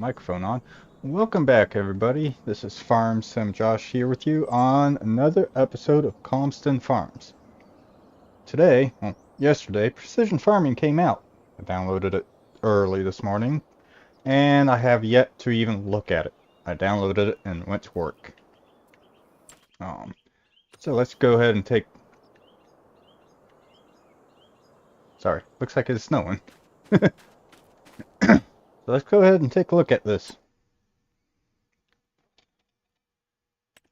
microphone on. Welcome back, everybody. This is Farm Sim Josh here with you on another episode of Calmsden Farms. Today, well, yesterday, Precision Farming came out. I downloaded it early this morning, and I have yet to even look at it. I downloaded it and went to work. So let's go ahead and take... Sorry, looks like it's snowing. So let's go ahead and take a look at this.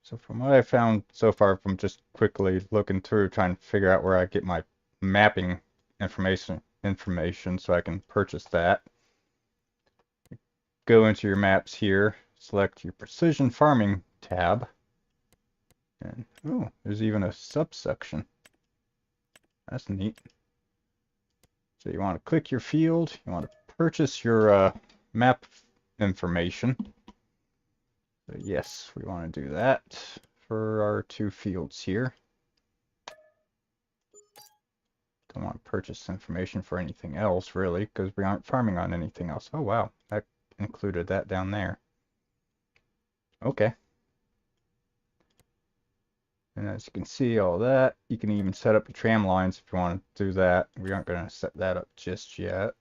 So from what I found so far from just quickly looking through, trying to figure out where I get my mapping information so I can purchase that. Go into your maps here, select your Precision Farming tab, and oh, there's even a subsection. That's neat. So you want to click your field, you want to purchase your map information. So yes, we want to do that for our two fields here. Don't want to purchase information for anything else, really, because we aren't farming on anything else. Oh, wow. That included that down there. Okay. And as you can see, all that, you can even set up your tram lines if you want to do that. We aren't going to set that up just yet.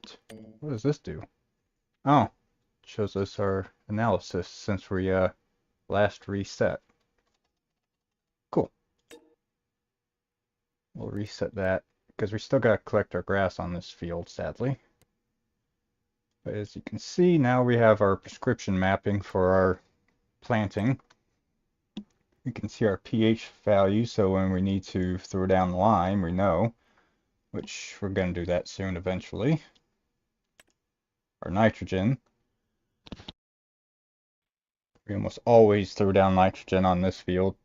What does this do? Oh, it shows us our analysis since we last reset. Cool. We'll reset that because we still got to collect our grass on this field, sadly. But as you can see, now we have our prescription mapping for our planting. You can see our pH value, so when we need to throw down lime, we know, which we're going to do that soon eventually. Our nitrogen. We almost always throw down nitrogen on this field.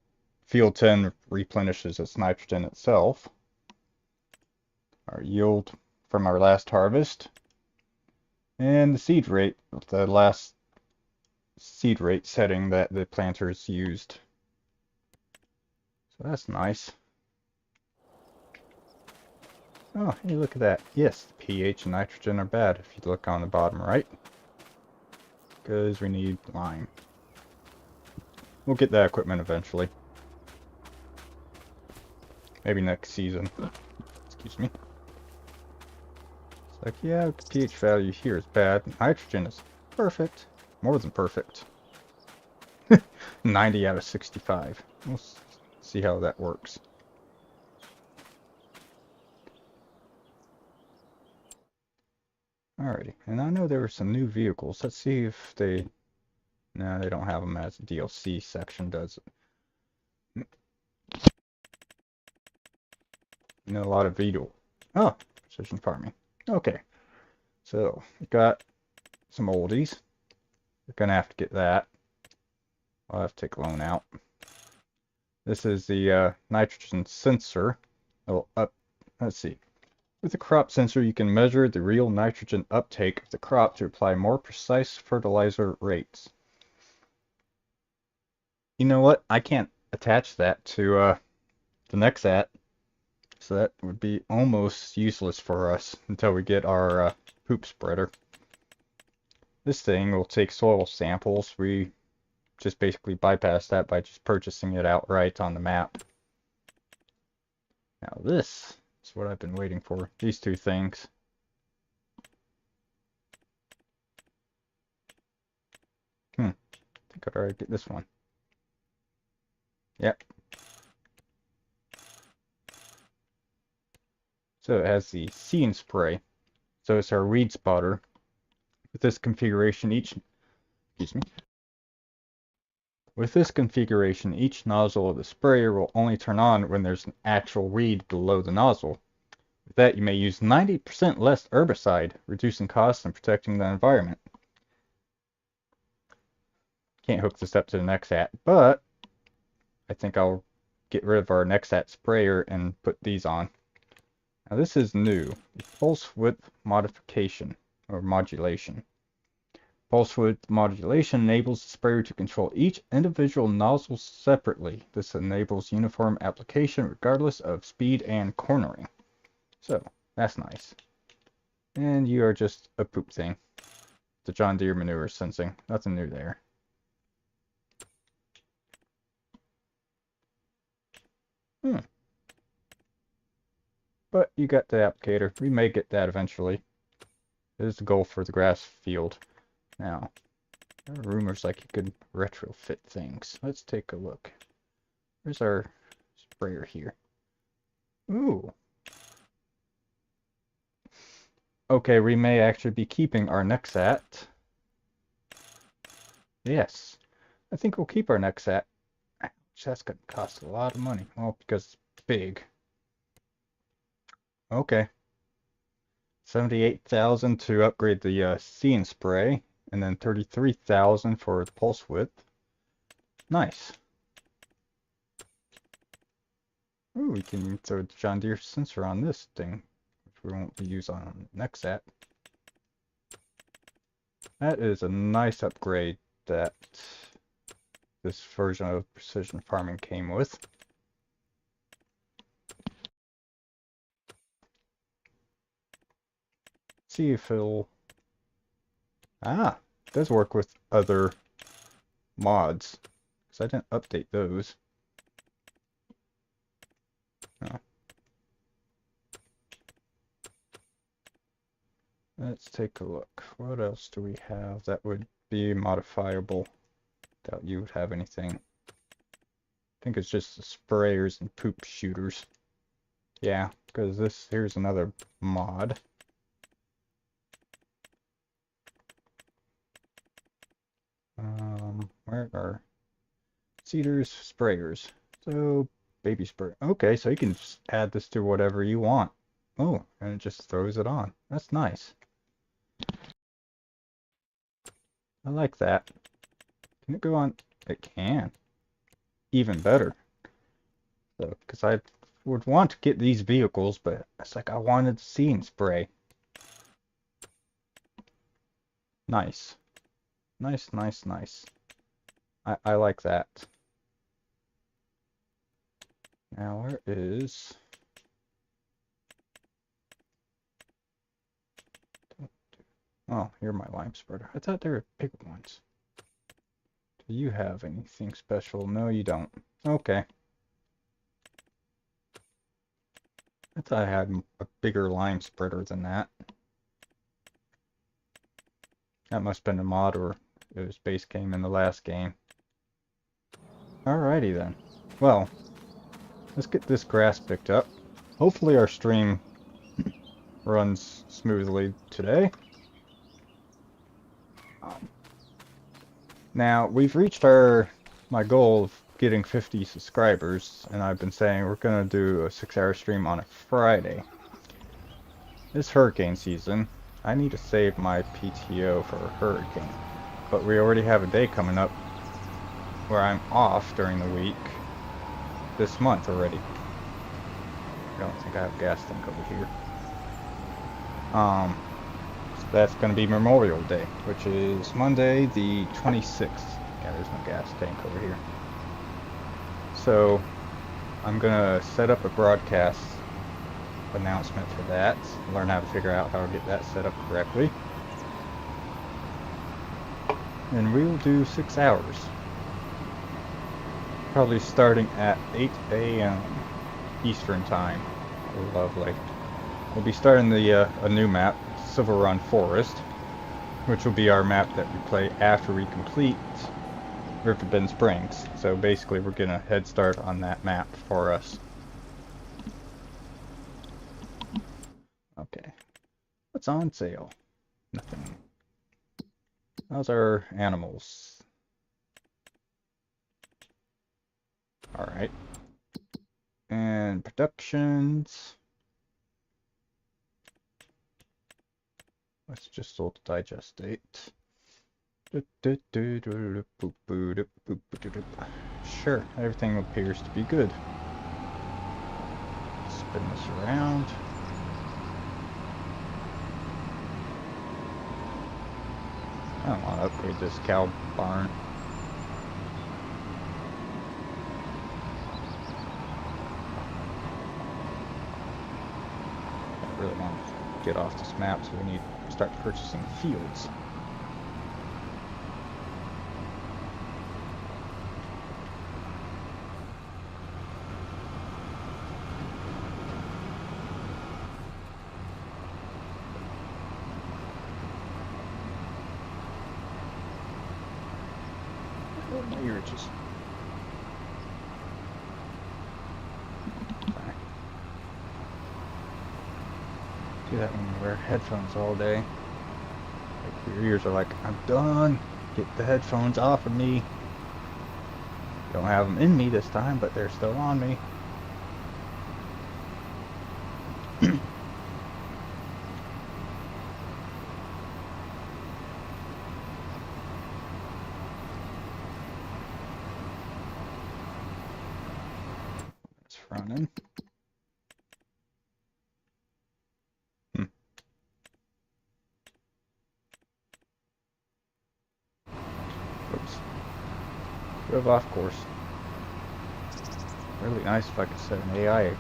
Field 10 replenishes its nitrogen itself. Our yield from our last harvest. And the seed rate, the last seed rate setting that the planters used. So that's nice. Oh, hey, look at that. Yes, the pH and nitrogen are bad if you look on the bottom right. Because we need lime. We'll get that equipment eventually. Maybe next season. Excuse me. It's like, yeah, the pH value here is bad. Nitrogen is perfect. More than perfect. 90 out of 65. We'll see how that works. Alrighty, and I know there were some new vehicles. Let's see if they... No, they don't have them as a DLC section, does it? You know, a lot of veto. Oh, precision farming. Okay, so we got some oldies. We're gonna have to get that. I'll have to take a loan out. This is the nitrogen sensor. Let's see. With the crop sensor, you can measure the real nitrogen uptake of the crop to apply more precise fertilizer rates. You know what? I can't attach that to the Nexat, so that would be almost useless for us until we get our poop spreader. This thing will take soil samples. We just basically bypass that by just purchasing it outright on the map. Now this is what I've been waiting for. These two things. I think I'd already get this one. Yep. So it has the See and Spray. So it's our weed spotter. With this configuration, each nozzle of the sprayer will only turn on when there's an actual weed below the nozzle. With that, you may use 90% less herbicide, reducing costs and protecting the environment. Can't hook this up to the Nexat, but I think I'll get rid of our Nexat sprayer and put these on. Now this is new, the pulse width modification, or modulation. Pulse width modulation enables the sprayer to control each individual nozzle separately. This enables uniform application regardless of speed and cornering. So, that's nice. And you are just a poop thing. the John Deere manure sensing. Nothing new there. But you got the applicator. We may get that eventually. It is the goal for the grass field. Now, there are rumors like you could retrofit things. Let's take a look. Where's our sprayer here? Ooh. Okay, we may actually be keeping our Nexat. Yes. I think we'll keep our Nexat. That's going to cost a lot of money. Well, because it's big. Okay. 78,000 to upgrade the See and Spray, and then 33,000 for the pulse width. Nice. Ooh, we can throw the John Deere sensor on this thing, which we won't be using on Nexat. That is a nice upgrade that this version of precision farming came with. See if it'll... Ah, it does work with other mods, because I didn't update those. Oh. Let's take a look. What else do we have that would be modifiable? Doubt you would have anything. I think it's just the sprayers and poop shooters. Yeah, because here's another mod. Where are seeders, sprayers? So, baby spray. Okay, so you can just add this to whatever you want. Oh, and it just throws it on. That's nice. I like that. Can it go on? It can. Even better. So, because I would want to get these vehicles, but it's like I wanted the See and Spray. Nice. Nice, nice, nice. I like that. Now, where is... Oh, here are my lime spreader. I thought they were big ones. Do you have anything special? No, you don't. Okay. I thought I had a bigger lime spreader than that. That must have been a mod, or it was base game in the last game. Alrighty then. Well, let's get this grass picked up. Hopefully our stream runs smoothly today. Now, we've reached my goal of getting 50 subscribers, and I've been saying we're going to do a 6-hour stream on a Friday. It's hurricane season. I need to save my PTO for a hurricane. But we already have a day coming up where I'm off during the week this month already. I don't think I have a gas tank over here. So that's going to be Memorial Day, which is Monday the 26th. Yeah, there's no gas tank over here. So I'm going to set up a broadcast announcement for that. Learn how to figure out how to get that set up correctly. And we will do 6 hours. Probably starting at 8 a.m. Eastern Time. Lovely. We'll be starting a new map, Silver Run Forest, which will be our map that we play after we complete Riverbend Springs. So basically we're getting a head start on that map for us. Okay. What's on sale? Nothing. How's our animals? Alright. And productions. Let's just sort the digestate. Sure, everything appears to be good. Spin this around. I don't want to upgrade this cow barn. I really want to get off this map, so we need to start purchasing fields. here just... Do that when you wear headphones all day. Like your ears are like, I'm done. Get the headphones off of me. Don't have them in me this time, but they're still on me. It's running. Oops. Drove off course. Really nice if I could set an AI to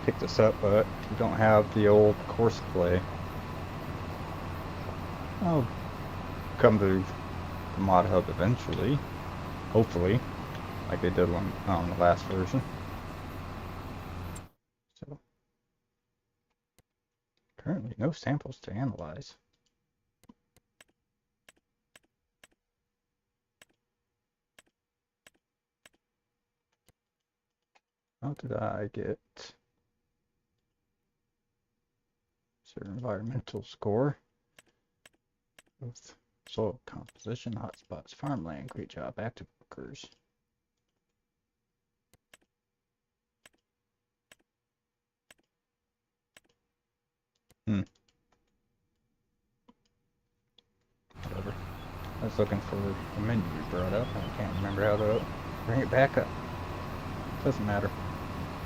pick this up, but we don't have the old course play. I'll come to the mod hub eventually, hopefully, like they did on the last version. So currently no samples to analyze. How did I get certain environmental score with soil composition, hotspots, farmland, great job, active workers. Whatever. I was looking for the menu you brought up. I can't remember how to bring it back up. Doesn't matter.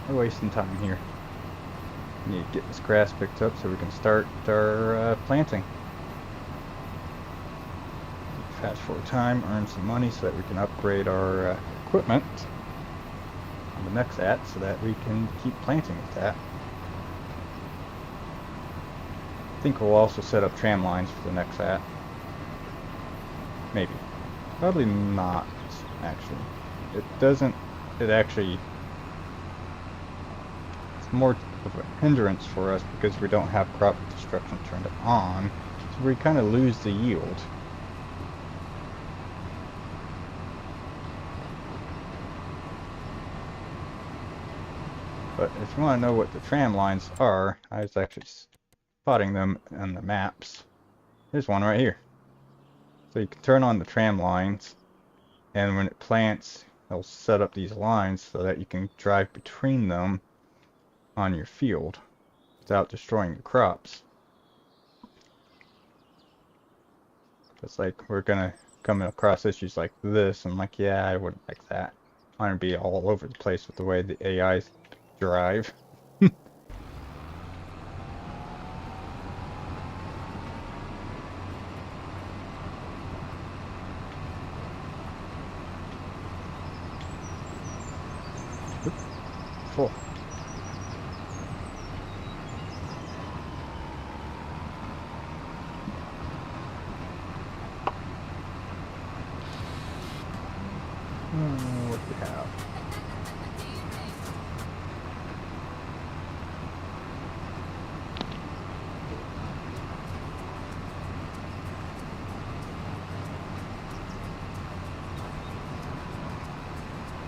We're wasting time here. We need to get this grass picked up so we can start our planting. Fast forward time, earn some money so that we can upgrade our equipment on the next at so that we can keep planting with that. I think we'll also set up tram lines for the next at. Maybe. Probably not, actually. It actually... It's more of a hindrance for us because we don't have crop destruction turned on. So we kind of lose the yield. But if you want to know what the tram lines are, I was actually spotting them on the maps. There's one right here. So you can turn on the tram lines, and when it plants, it'll set up these lines so that you can drive between them on your field without destroying your crops. It's like we're gonna come across issues like this, and I'm like, yeah, I wouldn't like that. I'm gonna be all over the place with the way the AIs drive. Full. What do we have?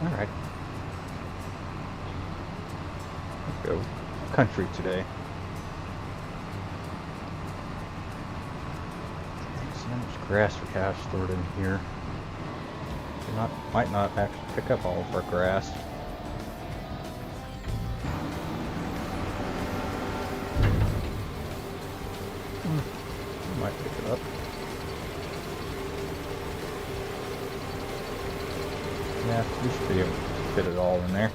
All right. Let's go country today. Let's see how much grass we have stored in here. Might not actually pick up all of our grass. Might pick it up. Yeah, we should be able to fit it all in there.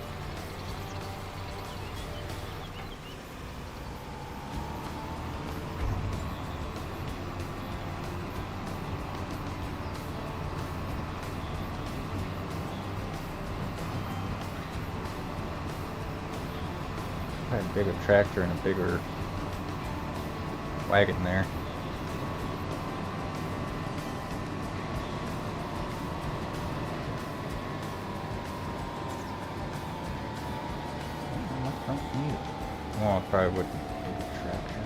I had a bigger tractor and a bigger wagon there. I don't need it. Well, I probably wouldn't need a tractor.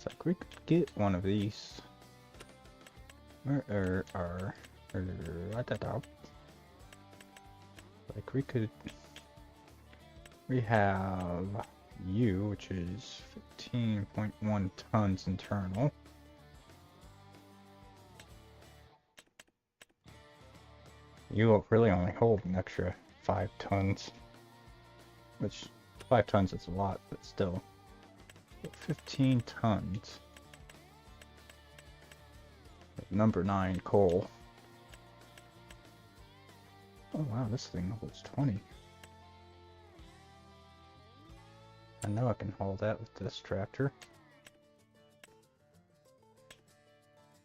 It's like we could get one of these. Where are like we have you, which is 15.1 tons internal. You will really only hold an extra 5 tons. Which, 5 tons is a lot, but still. 15 tons. Number 9 coal. Oh wow, this thing holds 20. I know I can haul that with this tractor.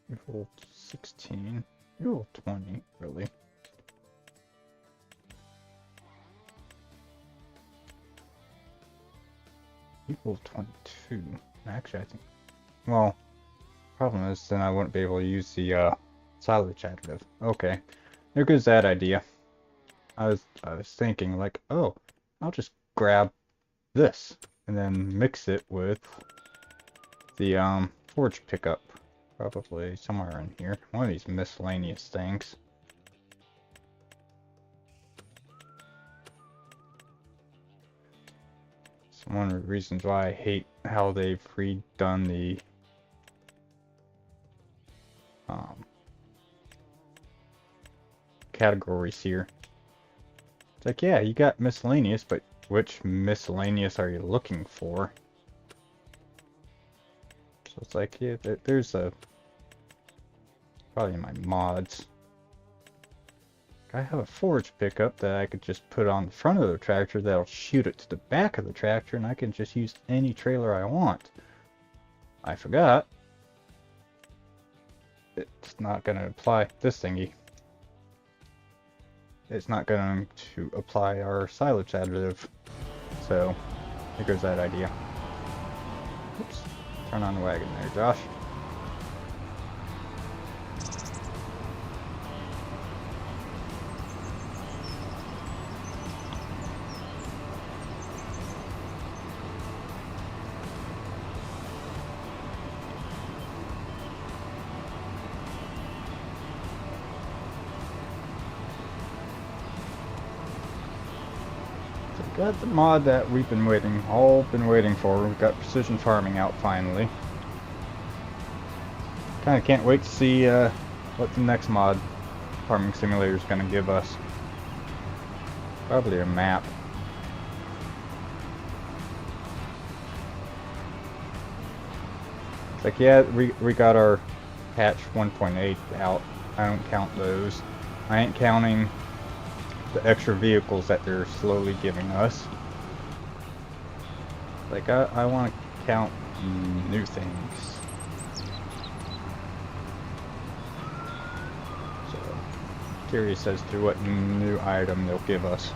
You hold 16. You hold 20, really. You hold 22. Actually, I think... Well, problem is then I wouldn't be able to use the silage additive. Okay, there goes that idea. I was thinking like, oh, I'll just grab this and then mix it with the forage pickup, probably somewhere in here, one of these miscellaneous things. It's one of the reasons why I hate how they've redone the categories here. It's like, yeah, you got miscellaneous, but which miscellaneous are you looking for? So it's like, yeah, there's a... probably in my mods. I have a forage pickup that I could just put on the front of the tractor that'll shoot it to the back of the tractor, and I can just use any trailer I want. I forgot. It's not going to apply this thingy. It's not going to apply our silage additive. So, there goes that idea. Oops. Turn on the wagon there, Josh. Got the mod that we've been waiting for. We've got precision farming out finally. Kind of can't wait to see what the next mod farming simulator is going to give us. Probably a map. It's like, yeah, we got our patch 1.8 out. I don't count those. I ain't counting the extra vehicles that they're slowly giving us. Like, I want to count new things. So, curious as to what new item they'll give us.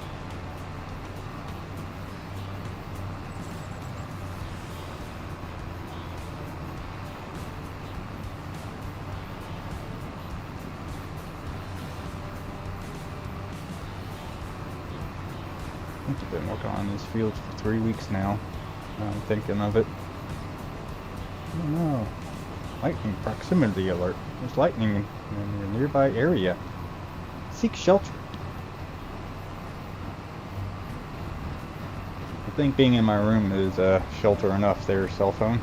I've been working on these fields for 3 weeks now. I'm thinking of it. Oh no. Lightning proximity alert. There's lightning in your nearby area. Seek shelter. I think being in my room is shelter enough there, cell phone.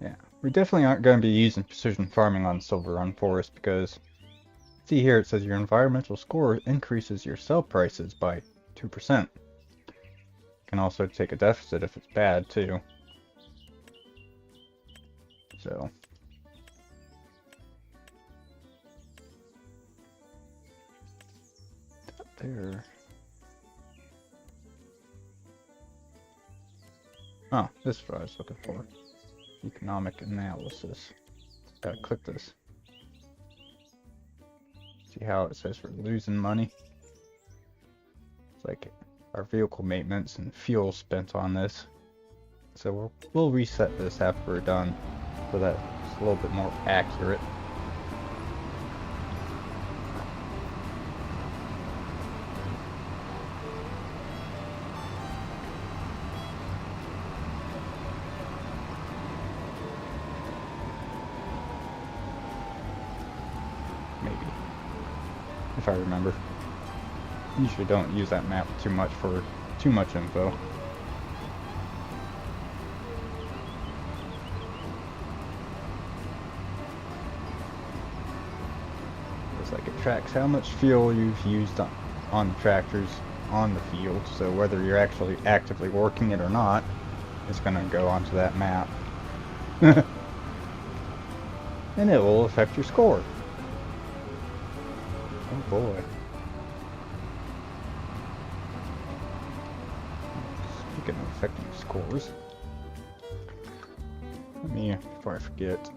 Yeah, we definitely aren't going to be using precision farming on Silver Run Forest because, see here, it says your environmental score increases your sell prices by 2%. Can also take a deficit if it's bad too. So. Up there. Oh, this is what I was looking for. Economic analysis. Gotta click this. See how it says we're losing money? It's like our vehicle maintenance and fuel spent on this. So we'll reset this after we're done so that it's a little bit more accurate. Maybe. If I remember. Usually don't use that map too much for too much info. It's like it tracks how much fuel you've used on the tractors on the field, so whether you're actually actively working it or not, it's going to go onto that map. And it will affect your score. Oh boy. Speaking of affecting scores, let me, before I forget,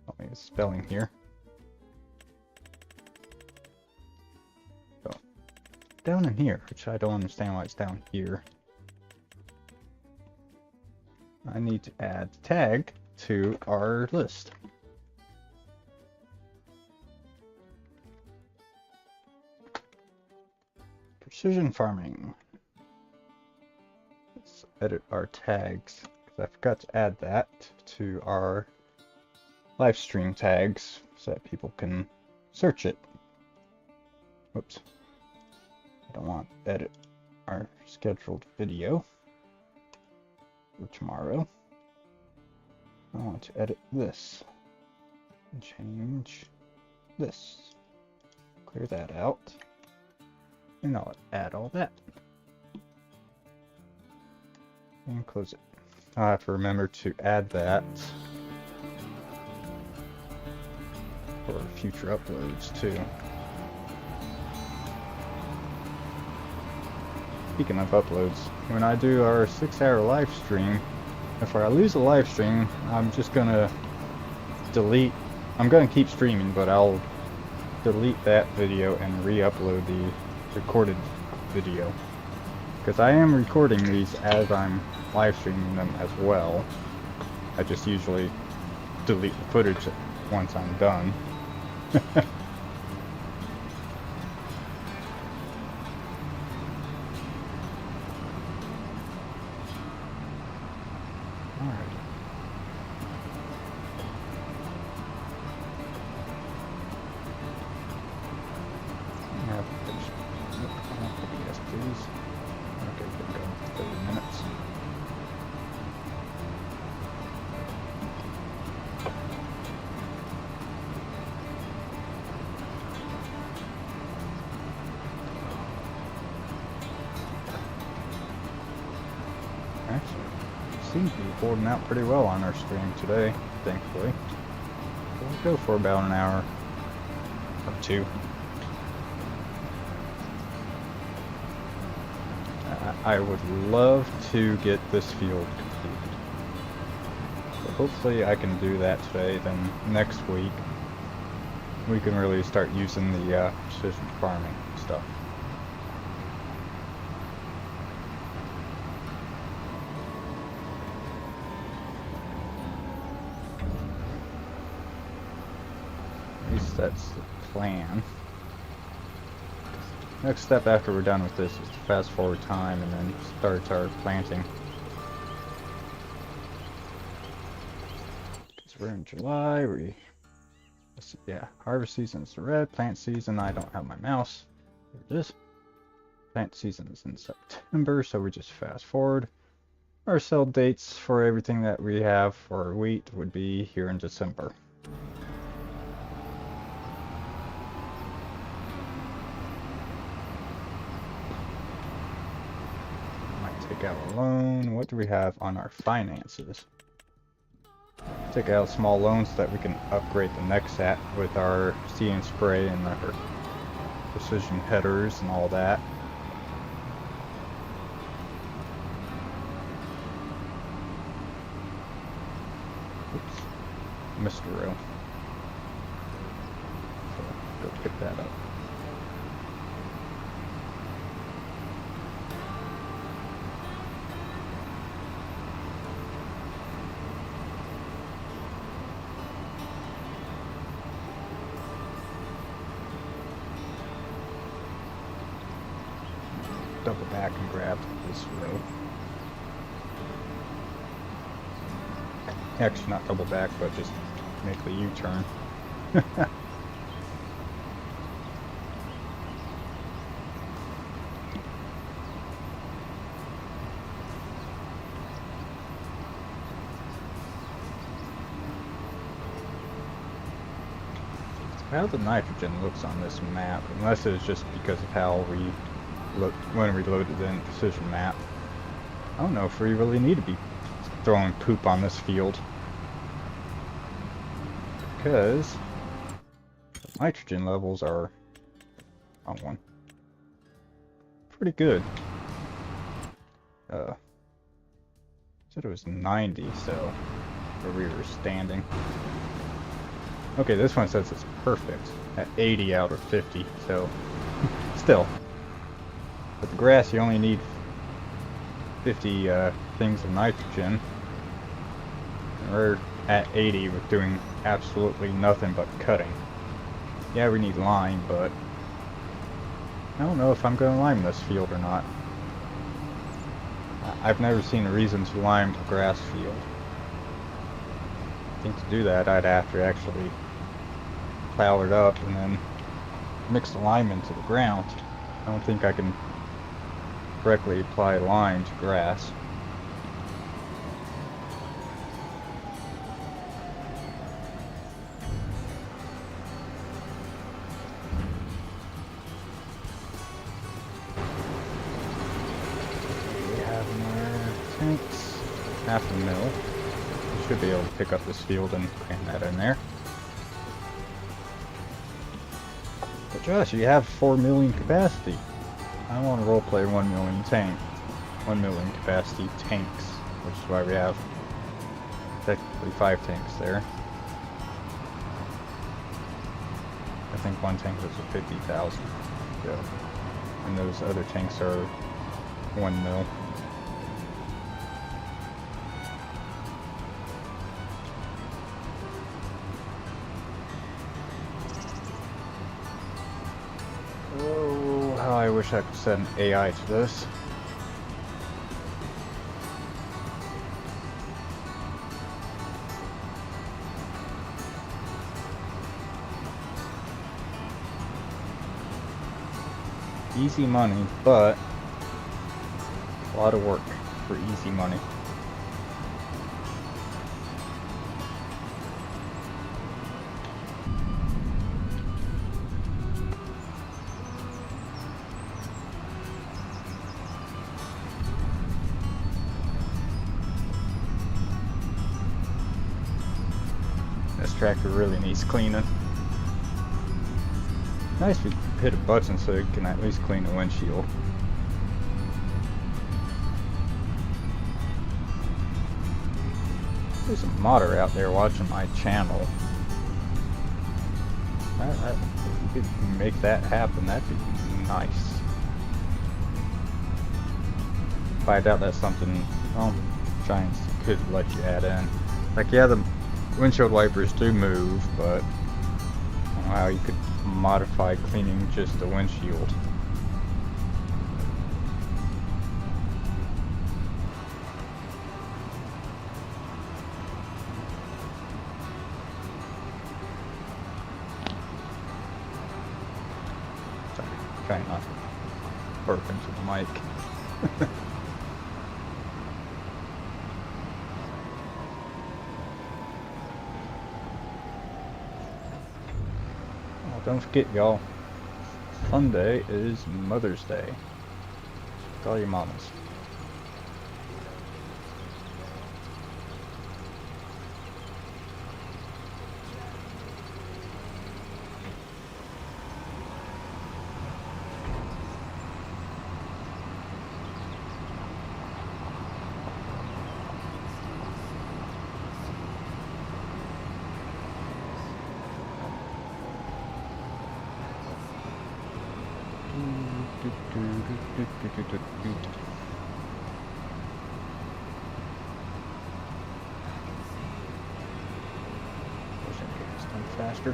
I'll make a spelling here. So, down in here, which I don't understand why it's down here, I need to add tag to our list. Precision farming. Let's edit our tags, because I forgot to add that to our live stream tags so that people can search it. Whoops. I don't want to edit our scheduled video for tomorrow. I want to edit this and change this. Clear that out. And I'll add all that. And close it. I'll have to remember to add that for future uploads too. Speaking of uploads, when I do our 6-hour live stream, if I lose a live stream, I'm just gonna delete. I'm gonna keep streaming, but I'll delete that video and re-upload the recorded video, because I am recording these as I'm live streaming them as well. I just usually delete the footage once I'm done. Seems to be holding out pretty well on our stream today, thankfully. We'll go for about an hour or two. I would love to get this field completed. So hopefully I can do that today, then next week we can really start using the precision farming stuff. That's the plan. Next step after we're done with this is to fast forward time and then start our planting. Because we're in July, harvest season is the red, plant season, I don't have my mouse. There it is. Plant season is in September, so we just fast forward. Our sell dates for everything that we have for wheat would be here in December. Take out a loan. What do we have on our finances? Take out a small loan so that we can upgrade the next set with our See and Spray and our precision headers and all that. Oops. Missed a row. So, go pick that up. Double back and grab this row. Actually, not double back, but just make the U-turn. How the nitrogen looks on this map, unless it's just because of how we look when we loaded in precision map. I don't know if we really need to be throwing poop on this field, because the nitrogen levels are on one pretty good. Said it was 90, so where we were standing. Okay, this one says it's perfect at 80 out of 50, so still. With the grass, you only need 50 things of nitrogen. And we're at 80 with doing absolutely nothing but cutting. Yeah, we need lime, but I don't know if I'm going to lime this field or not. I've never seen a reason to lime a grass field. I think to do that, I'd have to actually plow it up and then mix the lime into the ground. I don't think I can correctly apply lime to grass. We have more tanks, half a mil. We should be able to pick up this field and cram that in there. But Josh, you have 4 million capacity. I want to roleplay 1 million tank. 1 million capacity tanks, which is why we have technically 5 tanks there. I think one tank was a 50,000. So, and those other tanks are 1 mil. Oh, how I wish I could set an AI to this. Easy money, but a lot of work for easy money. This tractor really needs cleaning. Nice if you hit a button so it can at least clean the windshield. There's a modder out there watching my channel. If you could make that happen, that'd be nice. But I doubt that's something, well, Giants could let you add in. Like, yeah, the windshield wipers do move, but I don't know how you could modify cleaning just the windshield. Sorry, trying not to burp into the mic. Don't forget, y'all, Sunday is Mother's Day. Call your mamas. Wish I could get this done faster.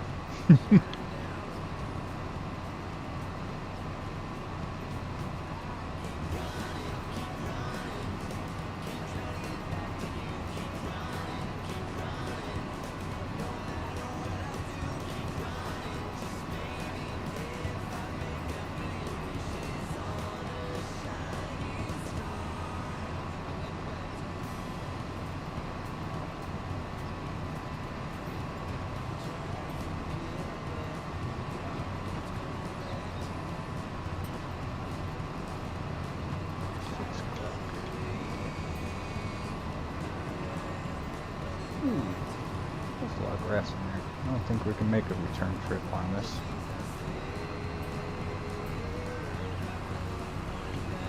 There's a lot of grass in there. I don't think we can make a return trip on this.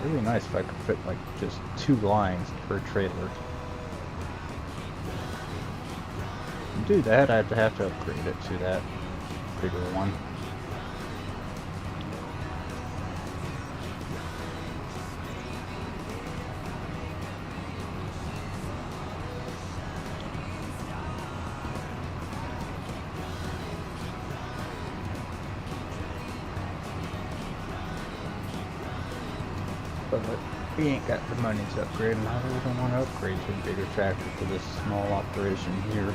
Really nice if I could fit like just 2 lines per trailer. To do that, I'd have to upgrade it to that bigger one. But we ain't got the money to upgrade, and I really don't want to upgrade to a bigger tractor for this small operation here.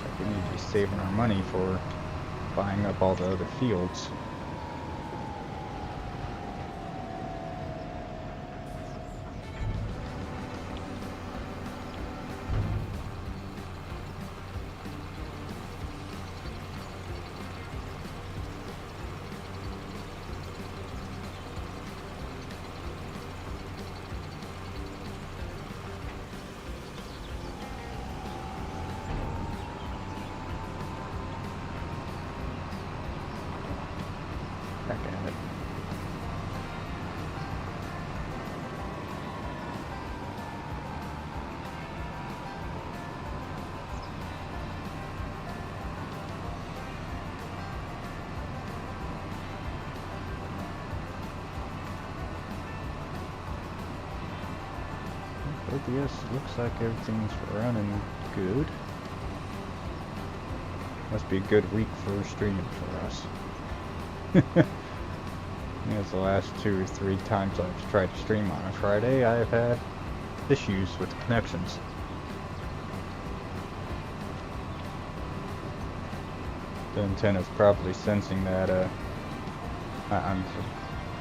Like we need to be saving our money for buying up all the other fields. Back at it. OBS looks like everything's running good. Must be a good week for streaming for us. It's the last 2 or 3 times I've tried to stream on a Friday, I've had issues with connections. The antenna's probably sensing that I'm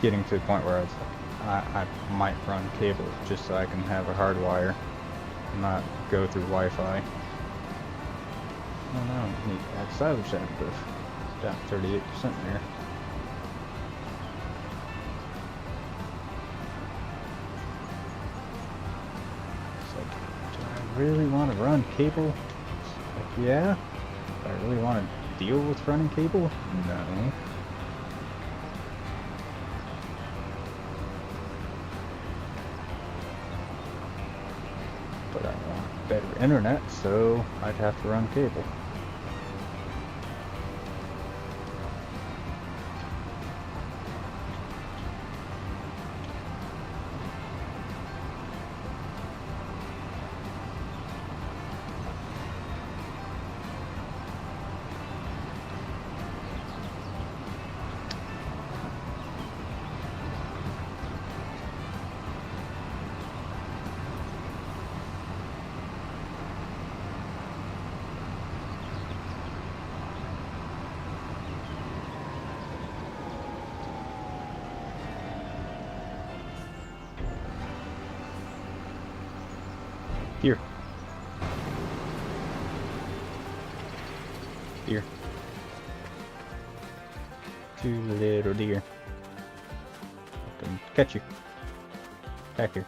getting to the point where I might run cable just so I can have a hard wire and not go through Wi-Fi. Oh no, I need to add silage additive. Down 38% there. Do I really want to run cable? Like, yeah. Do I really want to deal with running cable? No. But I want better internet, so I'd have to run cable. Here. Deer. 2 little deer. I can catch you. Back here.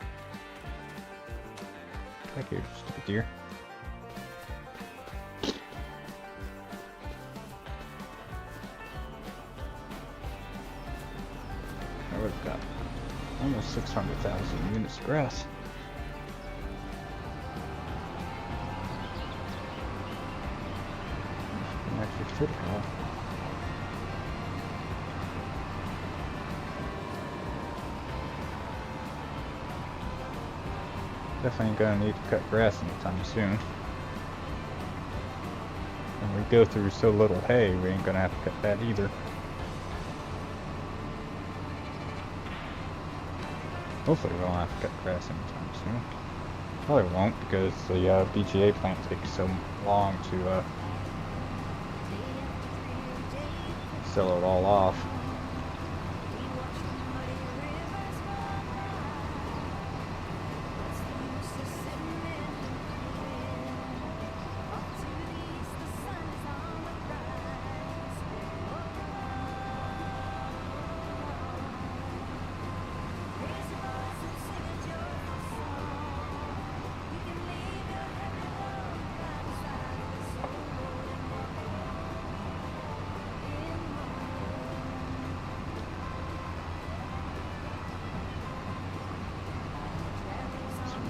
Back here, stupid deer. Now we've got almost 600,000 units of grass. Actually fit it all. Definitely ain't gonna need to cut grass anytime soon. When we go through so little hay, we ain't gonna have to cut that either. Hopefully we won't have to cut grass anytime soon. Probably won't, because the BGA plant takes so long to sell it all off.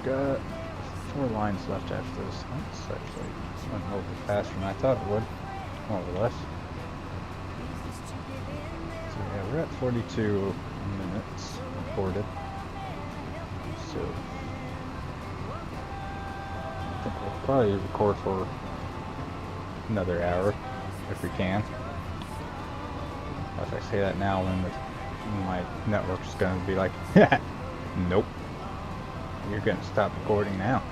Got 4 lines left after this. That's actually went a little bit faster than I thought it would, more or less. So yeah, we're at 42 minutes recorded. So I think we'll probably record for another hour if we can. If I say that now, then my network's going to be like, nope. You're going to stop recording now.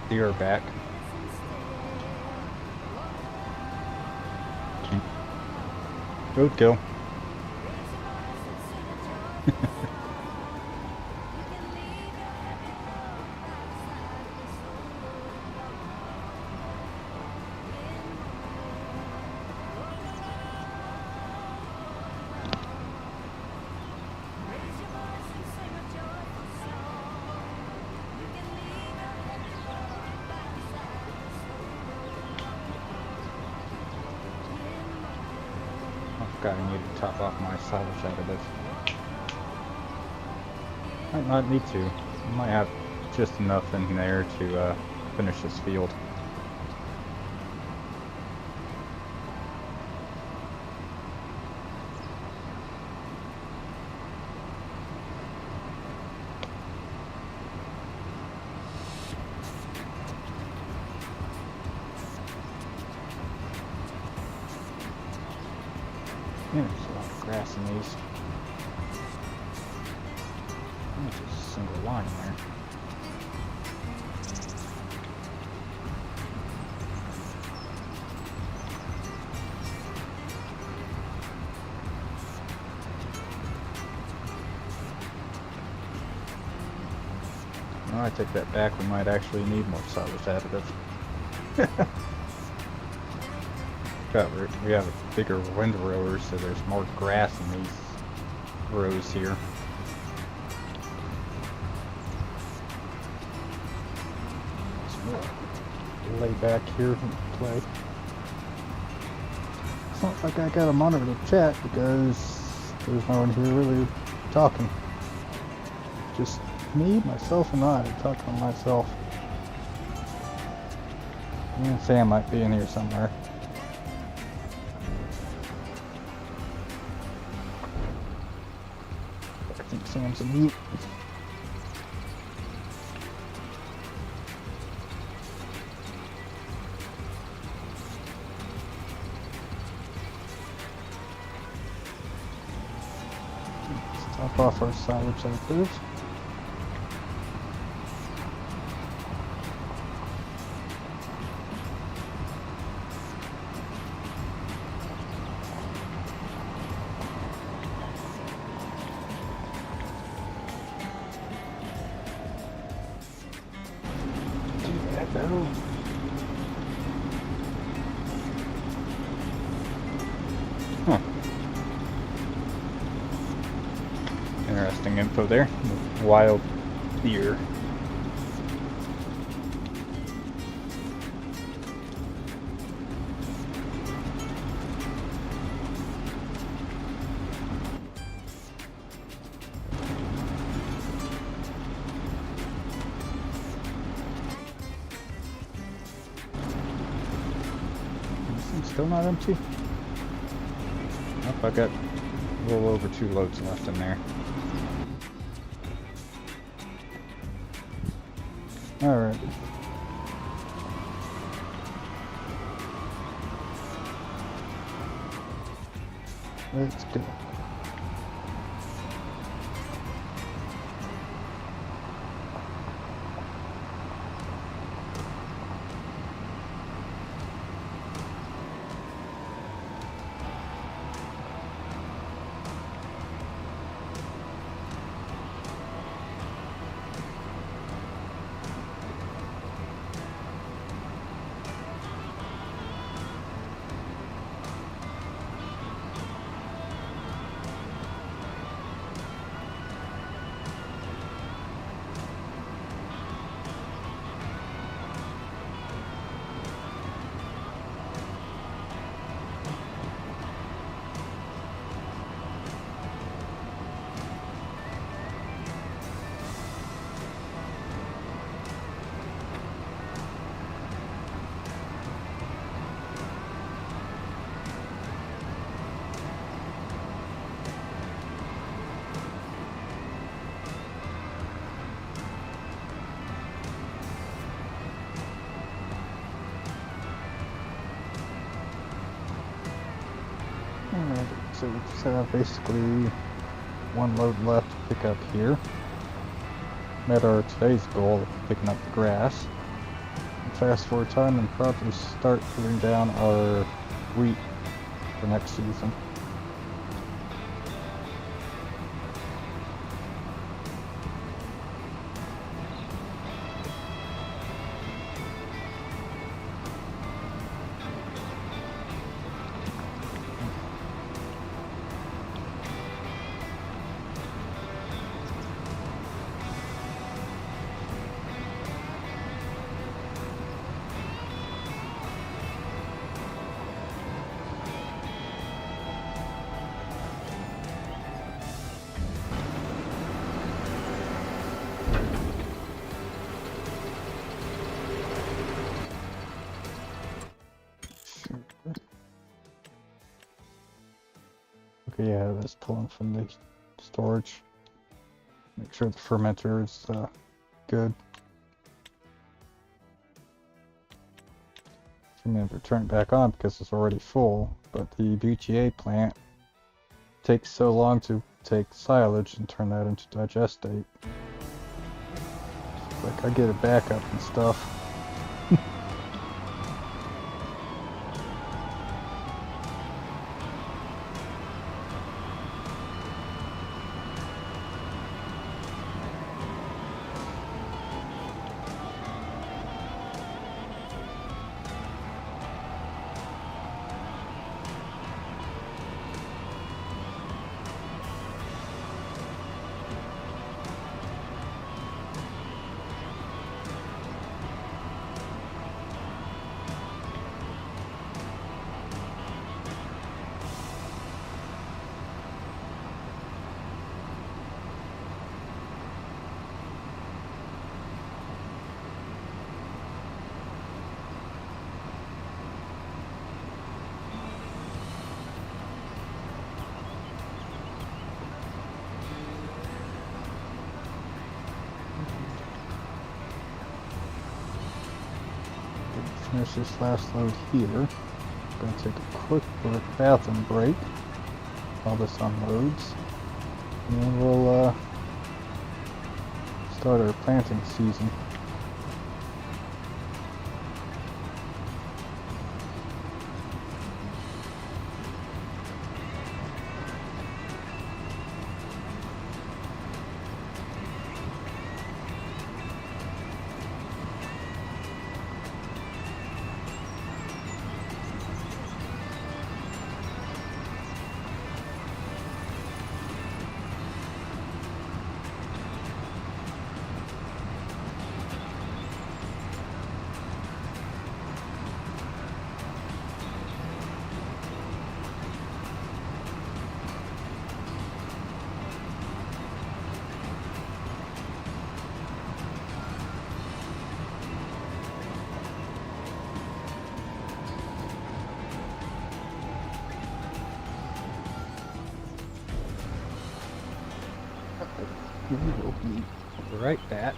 Deer are back. Roadkill. I need to top off my silage additive. Might not need to. I might have just enough in there to finish this field. Yeah, there's a lot of grass in these. There's just a single line there. Well, I take that back. We might actually need more silage additive. We have a bigger windrower, so there's more grass in these rows here. Some more lay back here and play. It's not like I got a monitor to chat because there's no one here really talking. Just me, myself, and I talking to myself. And Sam might be in here somewhere. Sam's a mute. Let's top off our silage additive. Huh. Interesting info there. Wild here. Still not empty? Nope, I got a little over 2 loads left in there. Alright. Let's go. Alright, so we just have basically 1 load left to pick up here. Met our today's goal of picking up the grass. And fast forward time and probably start putting down our wheat for next season. Okay, yeah, that's pulling from the storage. Make sure the fermenter is good. I'm going to turn it back on because it's already full, but the BTA plant takes so long to take silage and turn that into digestate. It's like I get a backup and stuff. Finish this last load here. I'm going to take a quick bathroom break while this unloads, and then we'll start our planting season. We will be right back.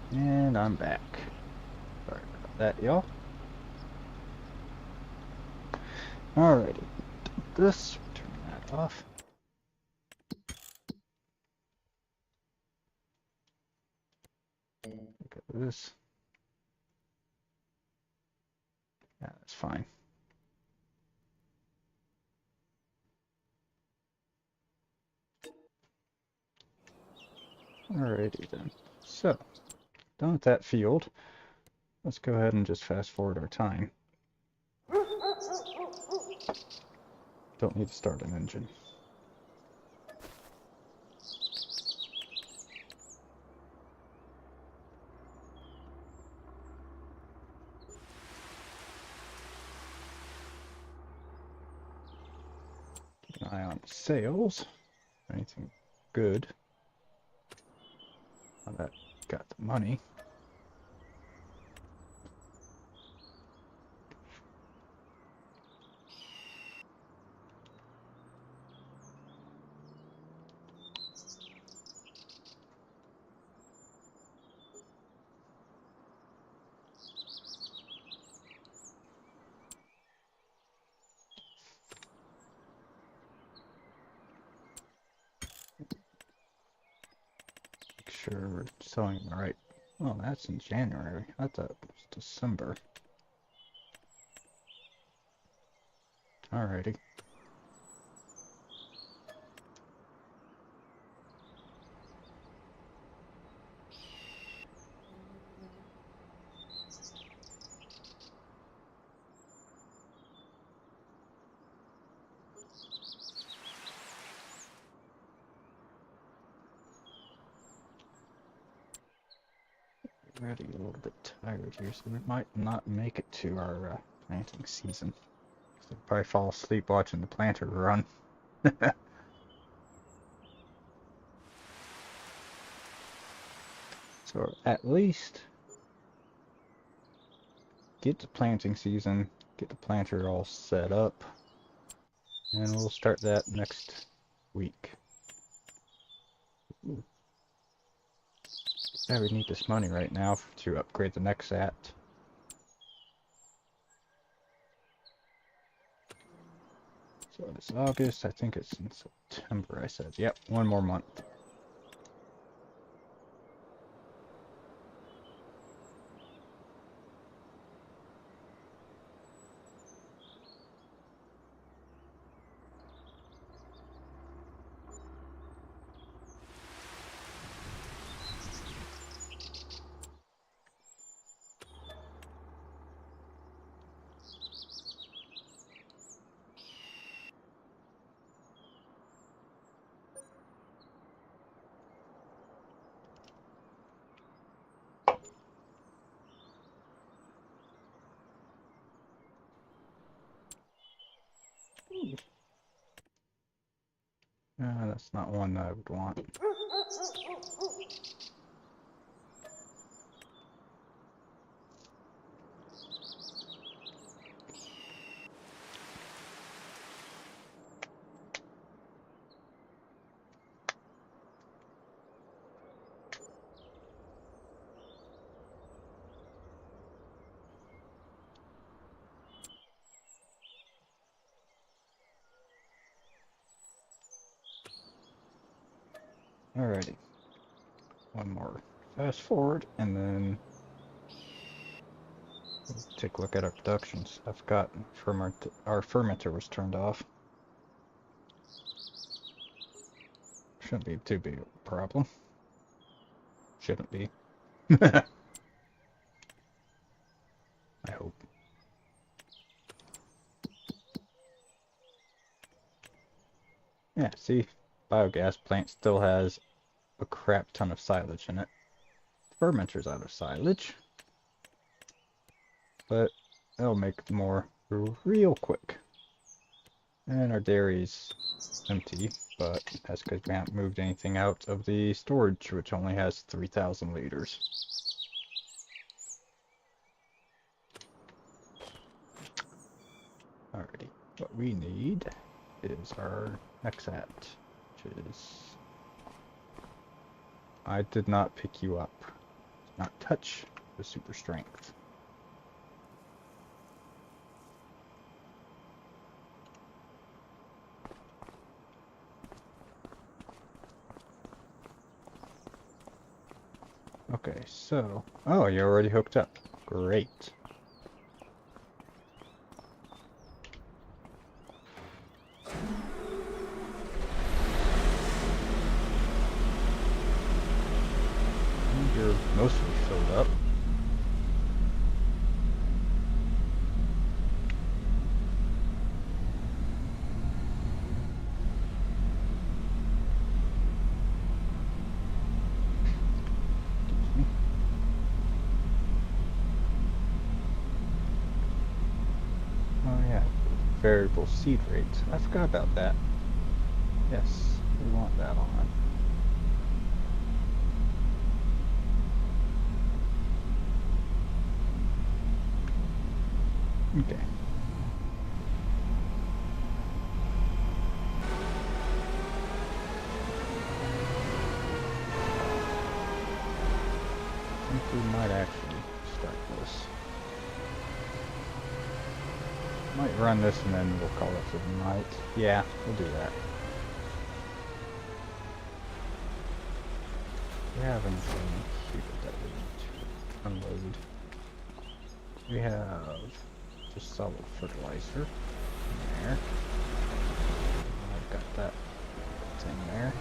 And I'm back. Sorry about that, y'all. Alrighty. This, turn that off. Look at this. Yeah, that's fine. Alrighty then. So, done with that field. Let's go ahead and just fast forward our time. Don't need to start an engine. Keep an eye on sales. Anything good. Now that got the money. Make sure we're selling the right. Oh, that's in January. I thought it was December. Alrighty. Already a little bit tired here, so we might not make it to our planting season. So I'll probably fall asleep watching the planter run. So at least get the planting season, get the planter all set up, and we'll start that next week. Ooh. Yeah, we need this money right now to upgrade the next at. So it's August, I think it's in September, I said. Yep, one more month. That's not one that I would want. Alrighty. One more fast forward, and then we'll take a look at our productions. I forgot our fermenter was turned off. Shouldn't be too big of a problem. Shouldn't be. I hope. Yeah, see? Biogas plant still has a crap ton of silage in it. Fermenter's out of silage. But it'll make more real quick. And our dairy's empty, but that's because we haven't moved anything out of the storage, which only has 3,000 liters. Alrighty, what we need is our Exat, which is... I did not pick you up. Not touch the super strength. Okay, so... Oh, you're already hooked up. Great. You're mostly filled up. Oh yeah, variable seed rate. I forgot about that. Yes, we want that on. Okay. I think we might actually start this. Might run this and then we'll call it for the night. Yeah, we'll do that. We have anything here that we need to unload. We have just solid fertilizer in there. I've got that thing there.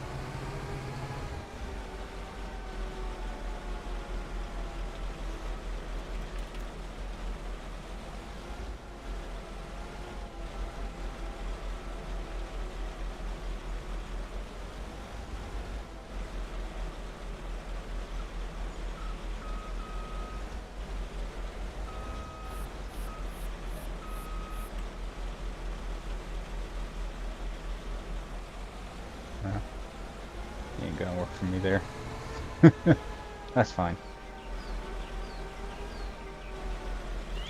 Ain't gonna work for me there. That's fine.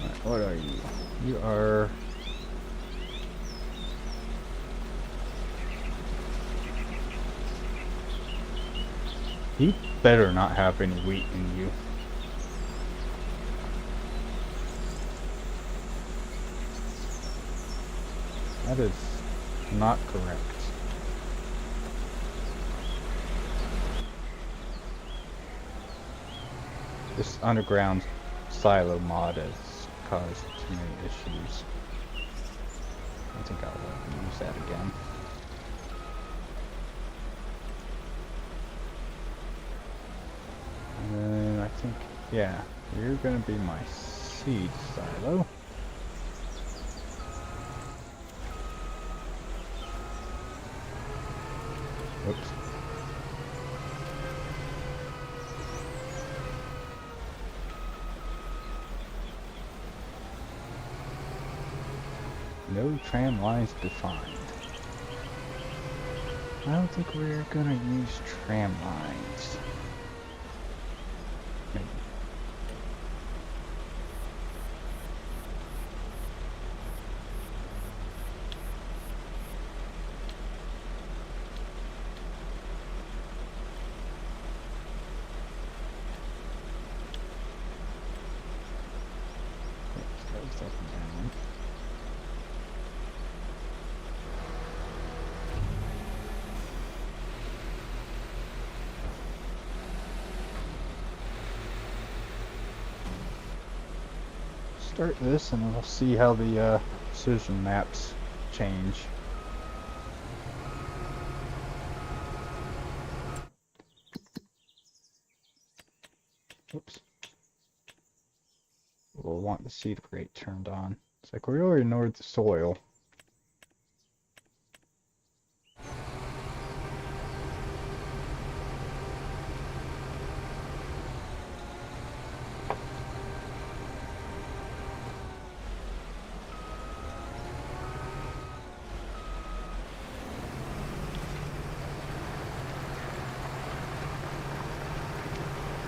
Right, what are you? You are... He better not have any wheat in you. That is not correct. This underground silo mod has caused too many issues. I think I'll use that again. And then I think, yeah, you're gonna be my seed silo. Oops. No tram lines defined. I don't think we're gonna use tram lines. Maybe. Let's go up and down. Start this and we'll see how the precision maps change. Oops. We'll want the seed rate turned on. It's like we already ignored the soil.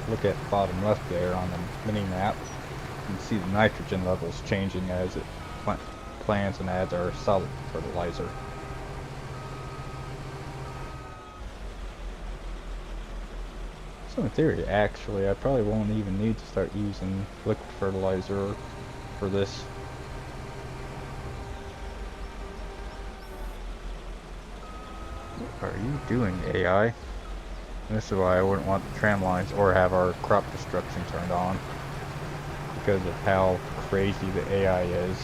Look at the bottom left there on the mini map. You can see the nitrogen levels changing as it plants and adds our solid fertilizer. So in theory, actually, I probably won't even need to start using liquid fertilizer for this. What are you doing, AI? This is why I wouldn't want the tram lines or have our crop destruction turned on, because of how crazy the AI is.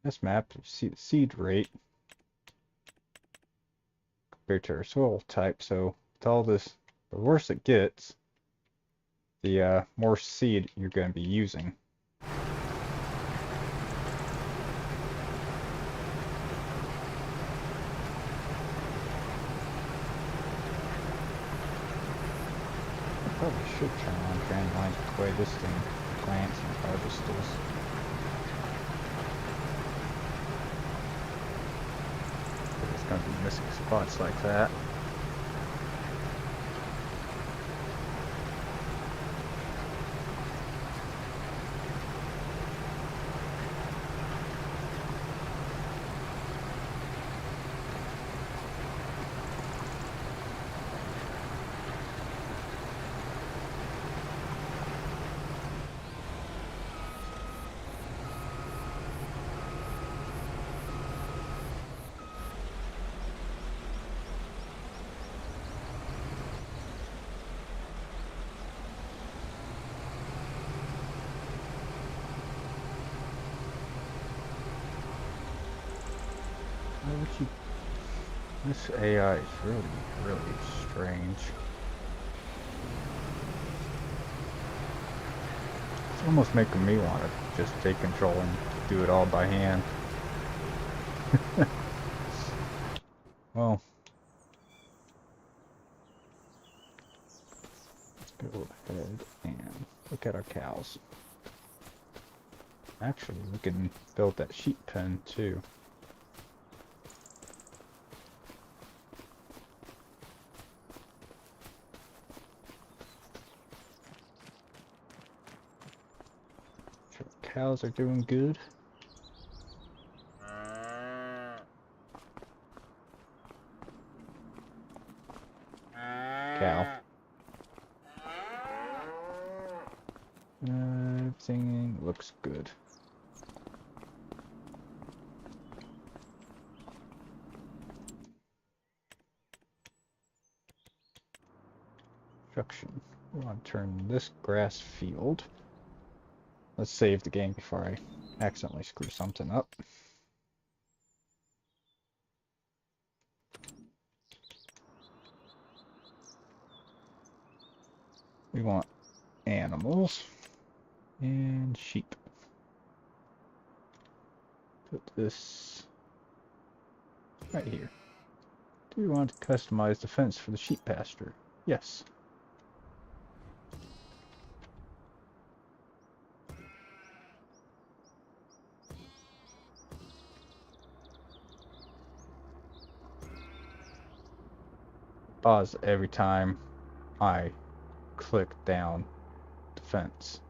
This map, you see the seed rate compared to our soil type. So with all this, the worse it gets, the more seed you're going to be using. I probably should turn on tram lines the way this thing plants and harvests. Going to be missing spots like that. This AI is really strange. It's almost making me want to just take control and do it all by hand. Well, go ahead and look at our cows. Actually, we can build that sheep pen too. Sure, cows are doing good. Cow. Everything looks good. Construction. We want to turn this grass field. Let's save the game before I accidentally screw something up. We want animals and sheep. Put this right here. Do we want to customize the fence for the sheep pasture? Yes. Pause every time I click down the fence.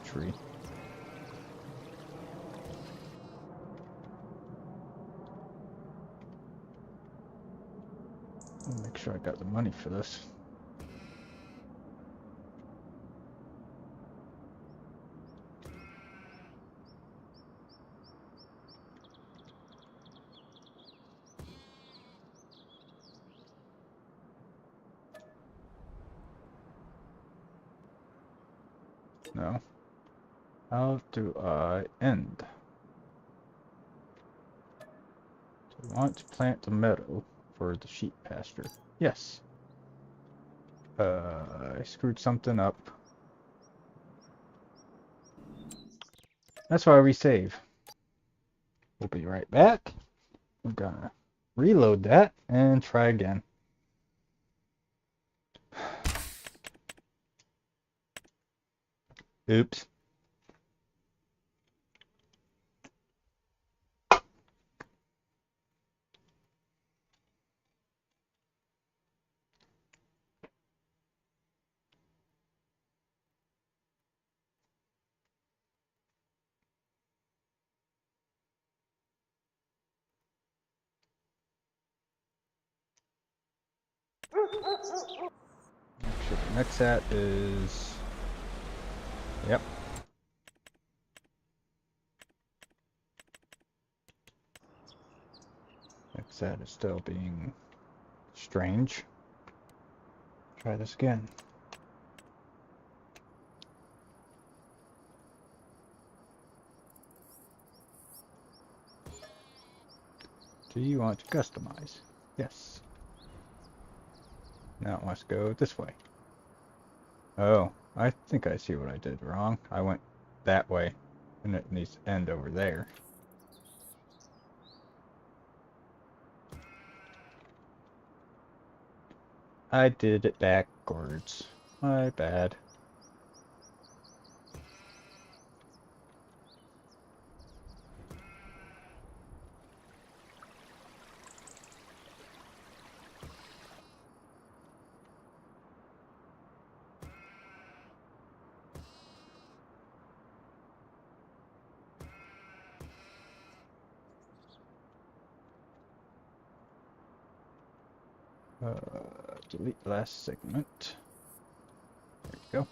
Tree. I'll make sure I got the money for this. No. How do I end? Do I want to plant the meadow for the sheep pasture? Yes. I screwed something up. That's why we save. We'll be right back. I'm gonna reload that and try again. Oops. Make sure the next set is... Yep. Next set is still being strange. Try this again. Do you want to customize? Yes. Now it wants to go this way. Oh, I think I see what I did wrong. I went that way, and it needs to end over there. I did it backwards. My bad. Delete last segment. There you go.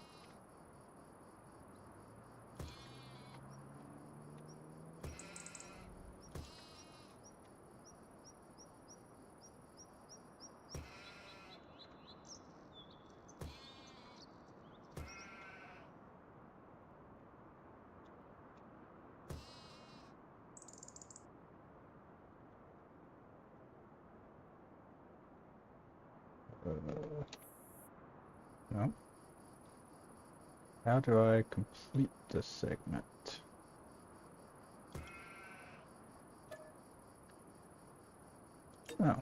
No. How do I complete this segment? Oh.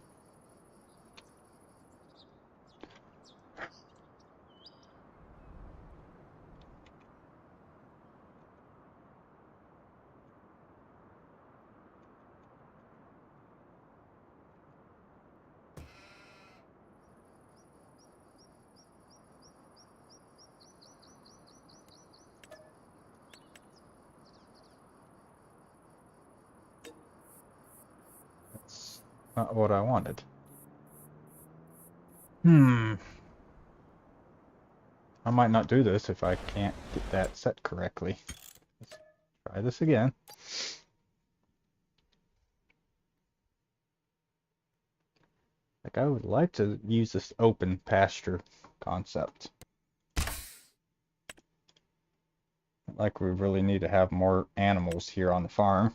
That's not what I wanted. I might not do this if I can't get that set correctly. Let's try this again. Like, I would like to use this open pasture concept. Like, we really need to have more animals here on the farm.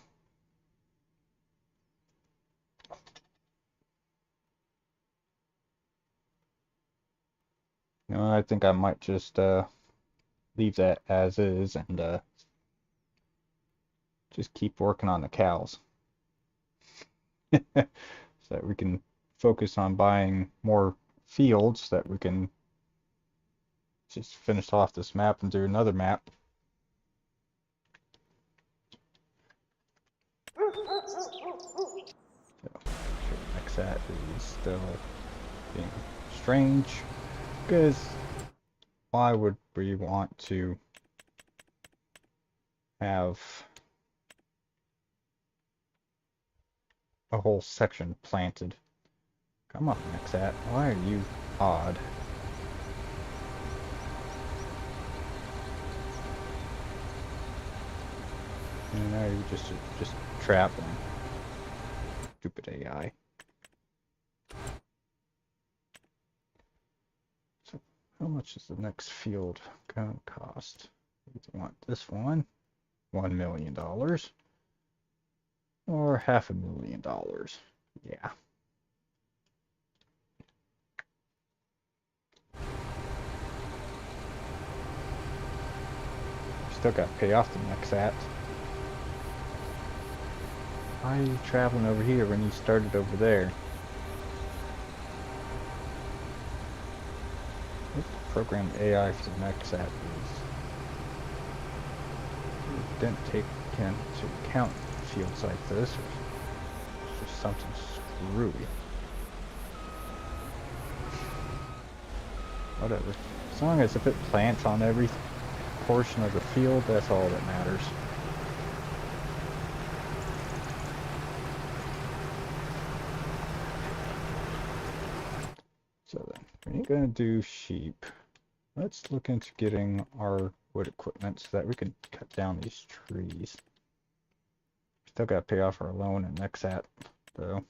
You know, I think I might just leave that as is and just keep working on the cows. So that we can focus on buying more fields, so that we can just finish off this map and do another map. So, sure, next that is still being strange, because why would we want to have a whole section planted? Come on, Nexat, why are you odd? And now you just trapping. Stupid AI. So how much is the next field gonna cost? We want this one, $1 million, or $500,000. Yeah. Still gotta pay off the Nexat. Why are you traveling over here when you started over there? What program AI for the Nexat is? It didn't take into account fields like this, or it's just something screwy. Whatever. As long as if it plants on every portion of the field, that's all that matters. So then, we ain't gonna do sheep. Let's look into getting our wood equipment so that we can cut down these trees. Still gotta pay off our loan and Nexat, though.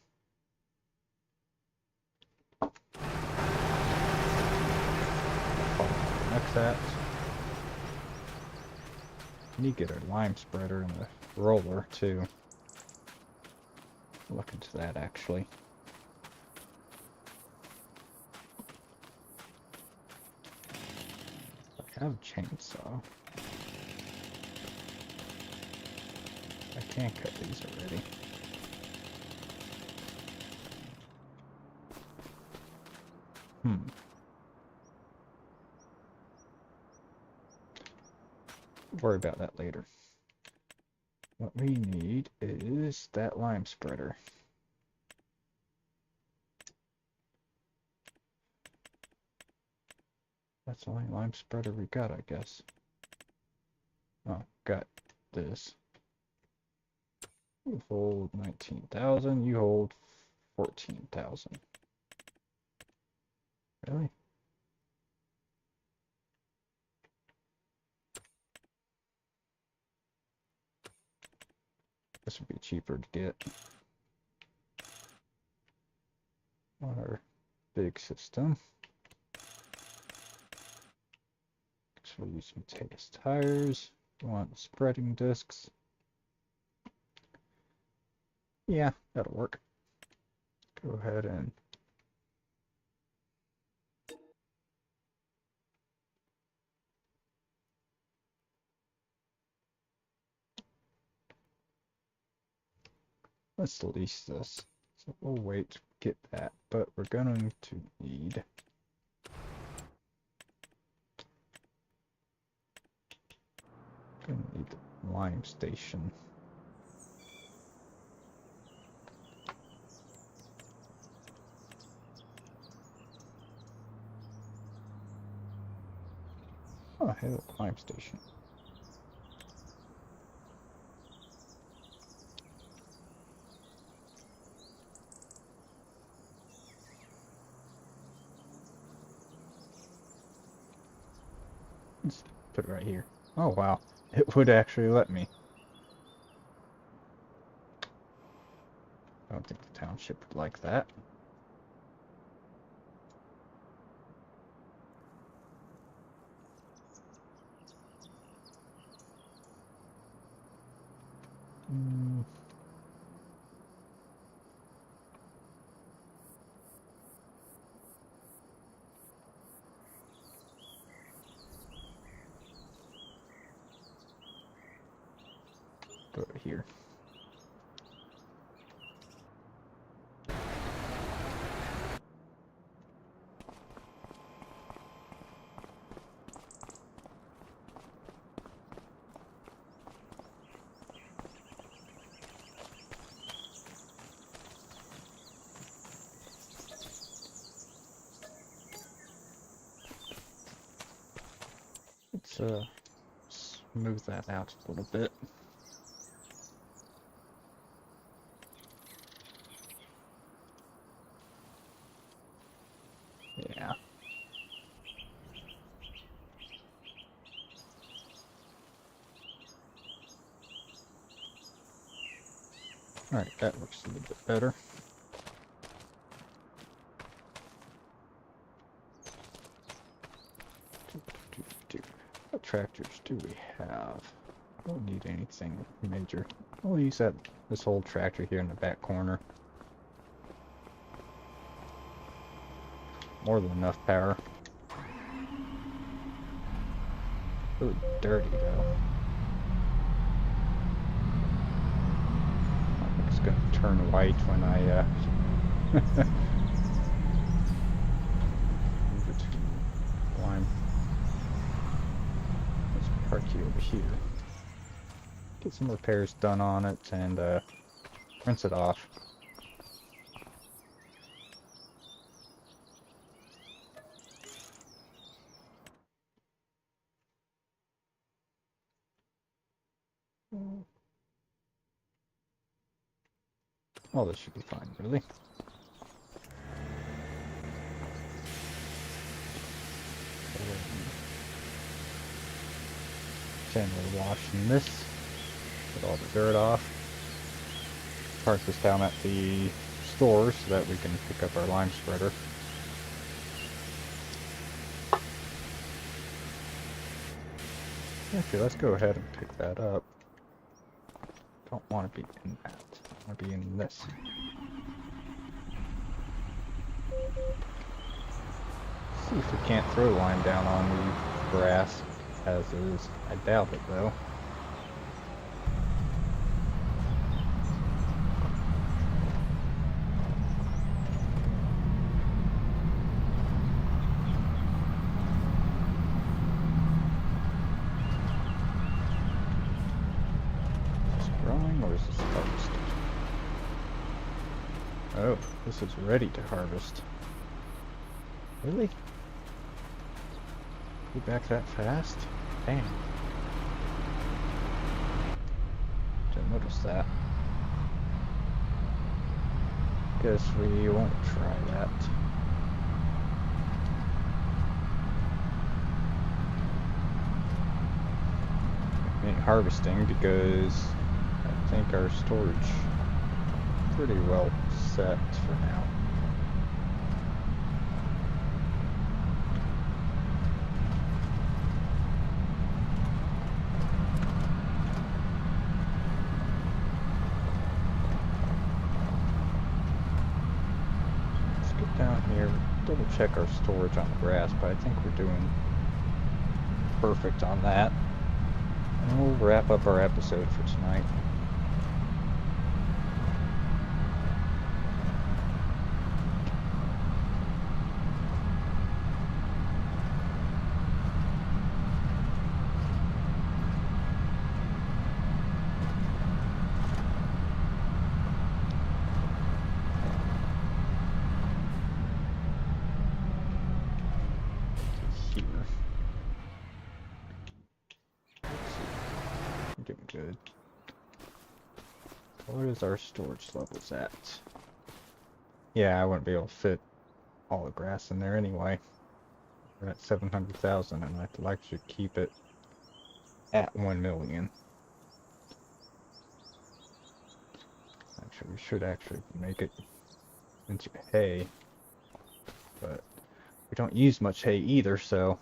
Nexat. We need to get our lime spreader and the roller, too. Look into that, actually. I have a chainsaw. I can't cut these already. Worry about that later. What we need is that lime spreader. That's the only lime spreader we got, I guess. Oh, got this. You hold 19,000, you hold 14,000. Really? This would be cheaper to get on our big system. So we'll use some Tatus tires. We want spreading discs. Yeah, that'll work. Go ahead and Let's lease this. So we'll wait to get that, but we're going to need the lime station. Oh, hey, the lime station. Let's put it right here. Oh, wow. It would actually let me. I don't think the township would like that. Go over here. Let's smooth that out a little bit. Yeah. Alright, that looks a little bit better. What tractors do we have? Don't need anything major. We'll use this old tractor here in the back corner. More than enough power. Really dirty though. I think it's gonna turn white when I move it to lime. Let's park you over here. Get some repairs done on it and rinse it off. Oh, this should be fine, really. Gently washing this. Get all the dirt off. Park this down at the store so that we can pick up our lime spreader. Actually, let's go ahead and pick that up. Don't want to be in that. I want to be in this. See if we can't throw lime down on the grass as is. I doubt it though. Oh, this is ready to harvest. Really? Go back that fast? Damn. Didn't notice that. Guess we won't try that. Ain't harvesting because I think our storage is pretty well set for now. Let's get down here, double check our storage on the grass, but I think we're doing perfect on that. And we'll wrap up our episode for tonight. doing good. What is our storage levels at? Yeah, I wouldn't be able to fit all the grass in there anyway. We're at 700,000 and I'd like to keep it at 1 million. Actually, we should actually make it into hay. But we don't use much hay either, so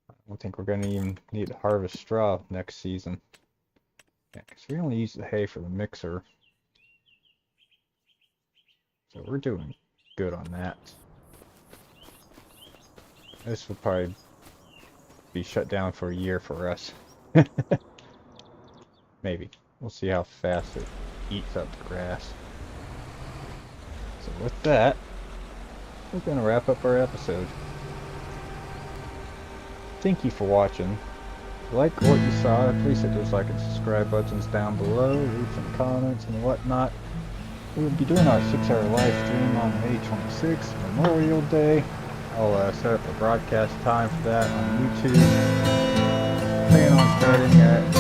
I don't think we're going to even need to harvest straw next season. Yeah, because we only use the hay for the mixer. So we're doing good on that. This will probably be shut down for a year for us. Maybe. We'll see how fast it eats up the grass. So with that, we're going to wrap up our episode. Thank you for watching. If you like what you saw, please hit those like and subscribe buttons down below, leave some comments and whatnot. We'll be doing our 6-hour live stream on May 26th, Memorial Day. I'll set up a broadcast time for that on YouTube. Plan on starting at